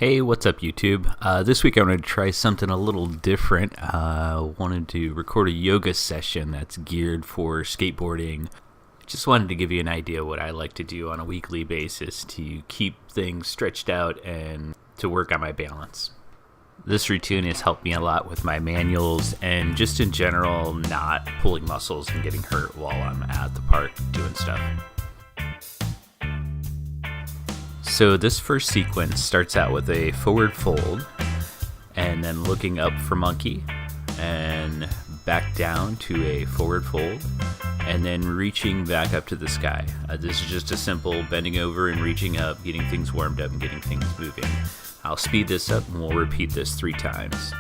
Hey, what's up YouTube? This week I wanted to try something a little different. Wanted to record a yoga session that's geared for skateboarding. Just wanted to give you an idea what I like to do on a weekly basis to keep things stretched out and to work on my balance. This routine has helped me a lot with my manuals and just in general not pulling muscles and getting hurt while I'm at the park doing stuff. So this first sequence starts out with a forward fold and then looking up for monkey and back down to a forward fold and then reaching back up to the sky. This is just a simple bending over and reaching up, getting things warmed up and getting things moving. I'll speed this up and we'll repeat this 3 times.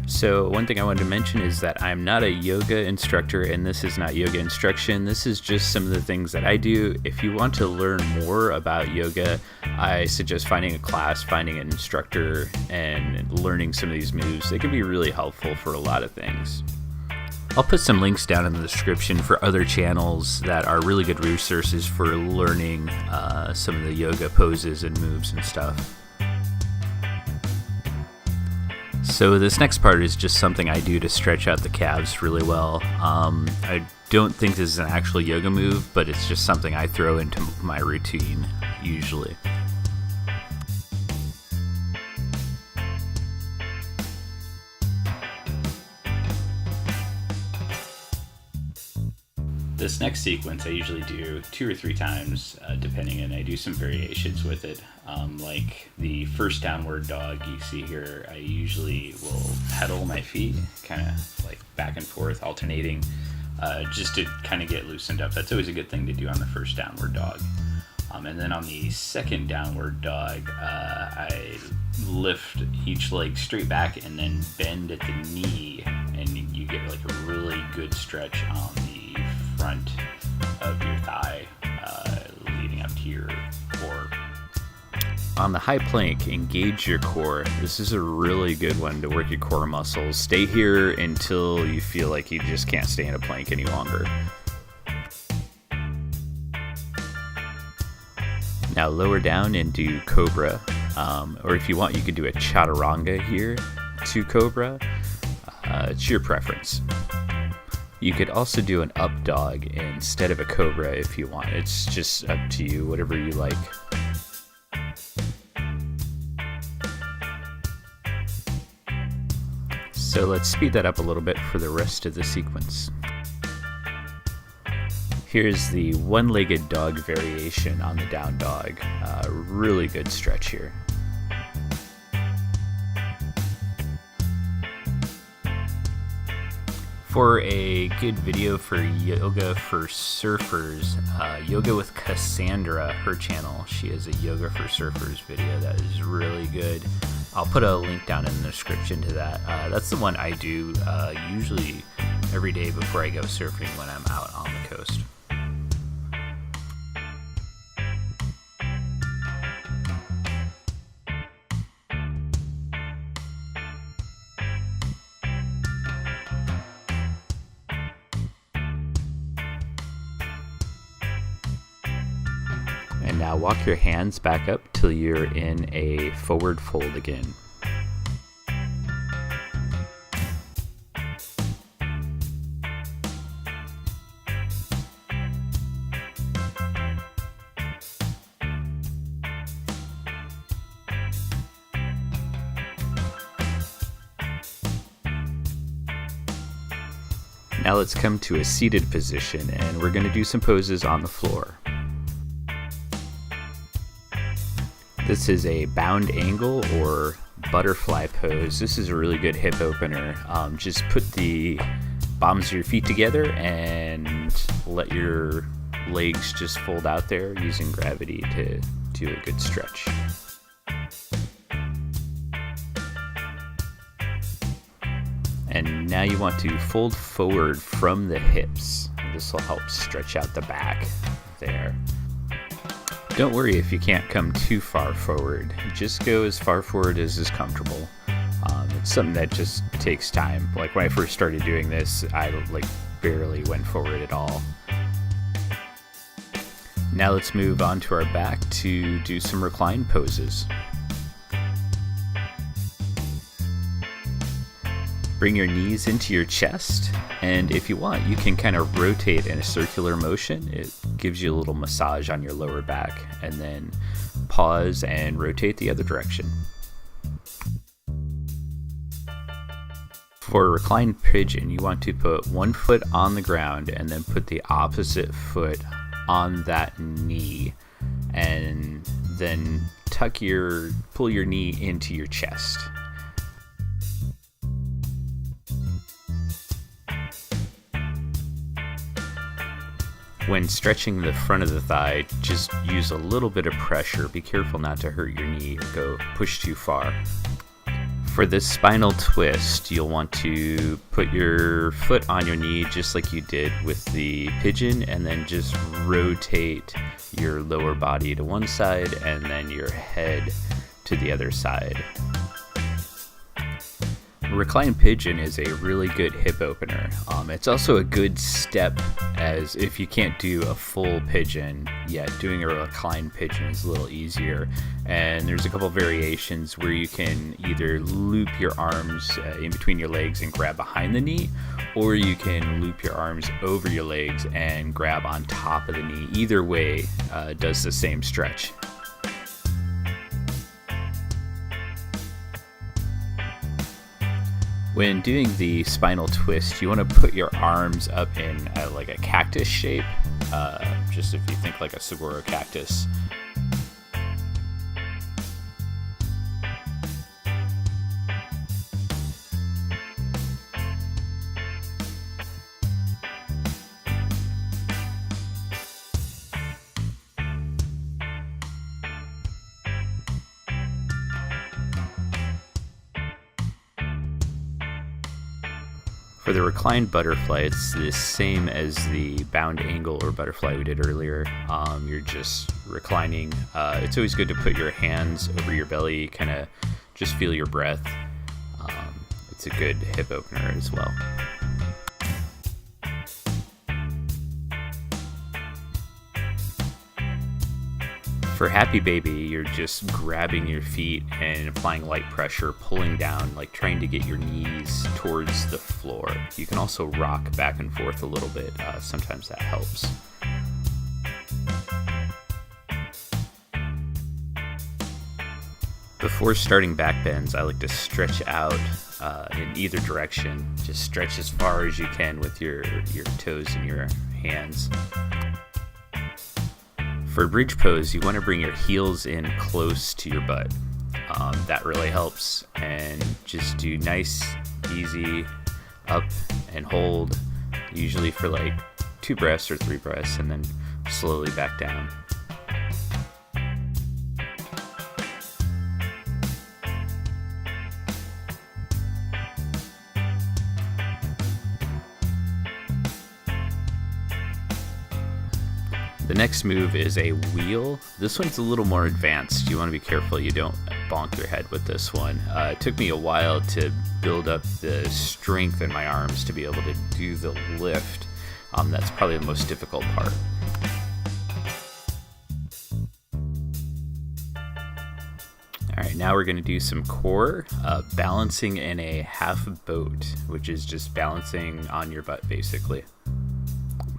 So one thing I wanted to mention is that I'm not a yoga instructor and this is not yoga instruction. This is just some of the things that I do. If you want to learn more about yoga, I suggest finding a class, finding an instructor, and learning some of these moves. They can be really helpful for a lot of things. I'll put some links down in the description for other channels that are really good resources for learning some of the yoga poses and moves and stuff. So this next part is just something I do to stretch out the calves really well. I don't think this is an actual yoga move, but it's just something I throw into my routine usually. This next sequence I usually do 2 or 3 times depending, and I do some variations with it. Like the first downward dog you see here, I usually will pedal my feet kind of like back and forth alternating just to kind of get loosened up. That's always a good thing to do on the first downward dog. And then on the second downward dog, I lift each leg straight back and then bend at the knee, and you get like a really good stretch on the front of your thigh leading up to your core. On the high plank, engage your core. This is a really good one to work your core muscles. Stay here until you feel like you just can't stay in a plank any longer. Now lower down and do cobra, or if you want you could do a chaturanga here to cobra. It's your preference. You could also do an up dog instead of a cobra if you want. It's just up to you, whatever you like. So let's speed that up a little bit for the rest of the sequence. Here's the one-legged dog variation on the down dog. Really good stretch here. For a good video for yoga for surfers, Yoga with Kasandra, her channel, she has a Yoga for Surfers video that is really good. I'll put a link down in the description to that. That's the one I do usually every day before I go surfing when I'm out on the coast. And now walk your hands back up till you're in a forward fold again. Now let's come to a seated position and we're going to do some poses on the floor. This is a bound angle or butterfly pose. This is a really good hip opener. Just put the bottoms of your feet together and let your legs just fold out there using gravity to do a good stretch. And now you want to fold forward from the hips. This will help stretch out the back there. Don't worry if you can't come too far forward. Just go as far forward as is comfortable. It's something that just takes time. Like when I first started doing this, I barely went forward at all. Now let's move on to our back to do some recline poses. Bring your knees into your chest, and if you want, you can kind of rotate in a circular motion. It gives you a little massage on your lower back, and then pause and rotate the other direction. For a reclined pigeon, you want to put one foot on the ground and then put the opposite foot on that knee, and then pull your knee into your chest. When stretching the front of the thigh, just use a little bit of pressure. Be careful not to hurt your knee or push too far. For this spinal twist, you'll want to put your foot on your knee just like you did with the pigeon, and then just rotate your lower body to one side and then your head to the other side. Reclined pigeon is a really good hip opener. It's also a good step, as if you can't do a full pigeon yet, doing a reclined pigeon is a little easier. And there's a couple variations where you can either loop your arms in between your legs and grab behind the knee, or you can loop your arms over your legs and grab on top of the knee. Either way does the same stretch. When doing the spinal twist, you want to put your arms up in like a cactus shape, just if you think like a saguaro cactus. For the reclined butterfly, it's the same as the bound angle or butterfly we did earlier. You're just reclining. It's always good to put your hands over your belly, kind of just feel your breath. It's a good hip opener as well. For Happy Baby, you're just grabbing your feet and applying light pressure, pulling down, like trying to get your knees towards the floor. You can also rock back and forth a little bit. Sometimes that helps. Before starting back bends, I like to stretch out in either direction. Just stretch as far as you can with your toes and your hands. For bridge pose, you want to bring your heels in close to your butt. That really helps. And just do nice, easy up and hold, usually for like 2 breaths or 3 breaths, and then slowly back down. The next move is a wheel. This one's a little more advanced. You want to be careful you don't bonk your head with this one. It took me a while to build up the strength in my arms to be able to do the lift. That's probably the most difficult part. Alright, now we're going to do some core, balancing in a half boat, which is just balancing on your butt basically.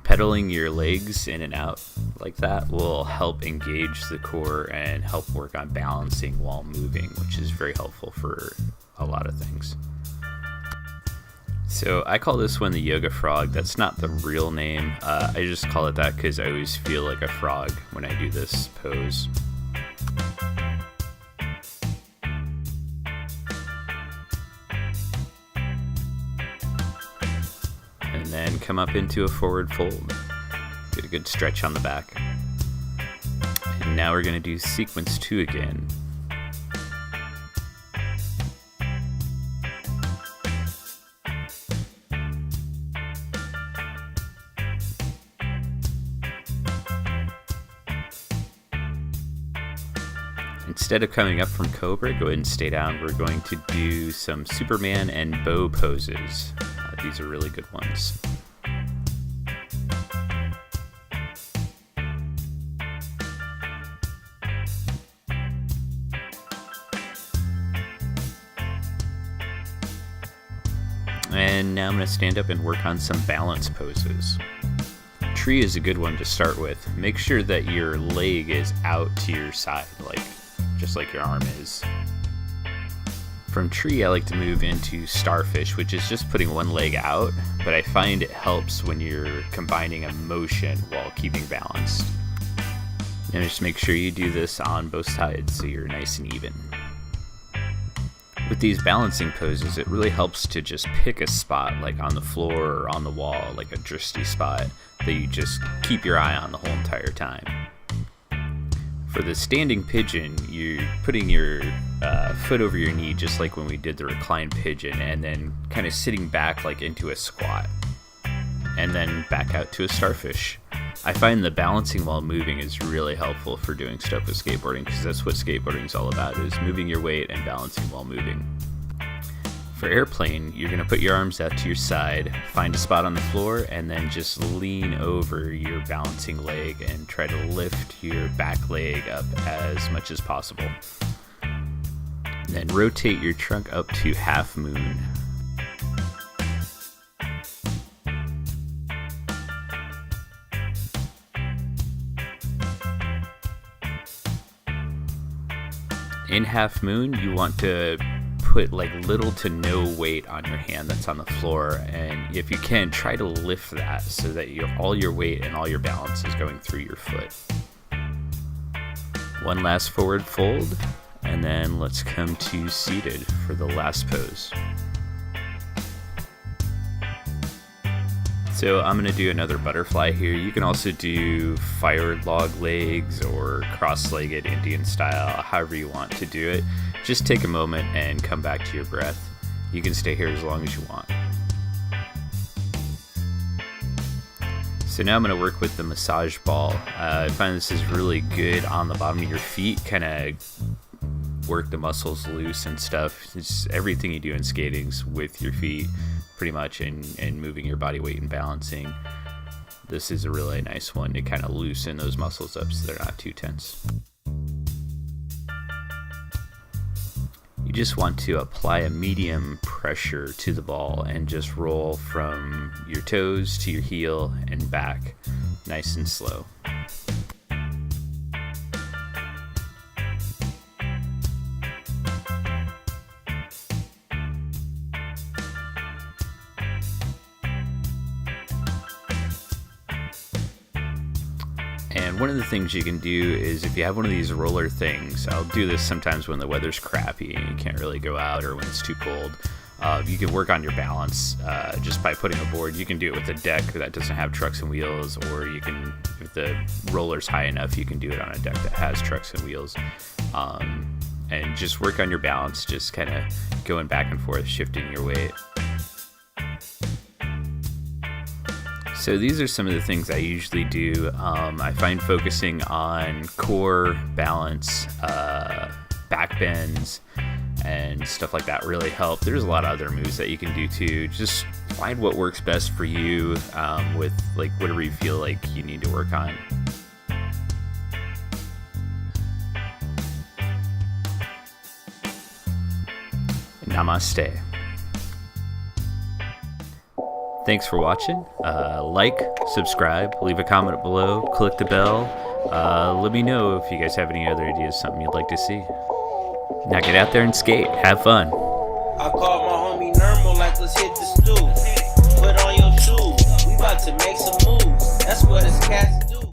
Pedaling your legs in and out like that will help engage the core and help work on balancing while moving, which is very helpful for a lot of things. So I call this one the yoga frog. That's not the real name. I just call it that because I always feel like a frog when I do this pose. And then come up into a forward fold. Get a good stretch on the back. And now we're going to do sequence 2 again. Instead of coming up from Cobra, go ahead and stay down. We're going to do some Superman and bow poses. These are really good ones. And now I'm going to stand up and work on some balance poses. Tree is a good one to start with. Make sure that your leg is out to your side, just like your arm is. From tree, I like to move into starfish, which is just putting one leg out, but I find it helps when you're combining a motion while keeping balanced. And just make sure you do this on both sides so you're nice and even. With these balancing poses, it really helps to just pick a spot, like on the floor or on the wall, like a dristy spot that you just keep your eye on the whole entire time. For the standing pigeon, you're putting your foot over your knee, just like when we did the reclined pigeon, and then kind of sitting back like into a squat, and then back out to a starfish. I find the balancing while moving is really helpful for doing stuff with skateboarding, because that's what skateboarding is all about, is moving your weight and balancing while moving. For airplane, you're going to put your arms out to your side, find a spot on the floor, and then just lean over your balancing leg and try to lift your back leg up as much as possible. Then rotate your trunk up to half moon. In half moon, you want to put like little to no weight on your hand that's on the floor, and if you can, try to lift that so that all your weight and all your balance is going through your foot. One last forward fold, and then let's come to seated for the last pose. So I'm going to do another butterfly here. You can also do fire log legs or cross-legged Indian style, however you want to do it. Just take a moment and come back to your breath. You can stay here as long as you want. So now I'm going to work with the massage ball. I find this is really good on the bottom of your feet, kind of work the muscles loose and stuff. It's everything you do in skating's with your feet, pretty much, and moving your body weight and balancing. This is a really nice one to kind of loosen those muscles up so they're not too tense. You just want to apply a medium pressure to the ball and just roll from your toes to your heel and back, nice and slow. And one of the things you can do is, if you have one of these roller things, I'll do this sometimes when the weather's crappy and you can't really go out, or when it's too cold. You can work on your balance just by putting a board. You can do it with a deck that doesn't have trucks and wheels, or you can, if the roller's high enough, you can do it on a deck that has trucks and wheels. And just work on your balance, just kind of going back and forth, shifting your weight. So these are some of the things I usually do. I find focusing on core, balance, back bends, and stuff like that really help. There's a lot of other moves that you can do too. Just find what works best for you with like whatever you feel like you need to work on. Namaste. Thanks for watching. Like, subscribe, leave a comment below, click the bell. Let me know if you guys have any other ideas, something you'd like to see. Now get out there and skate. Have fun. I called my homie Nermal like, let's hit the stew.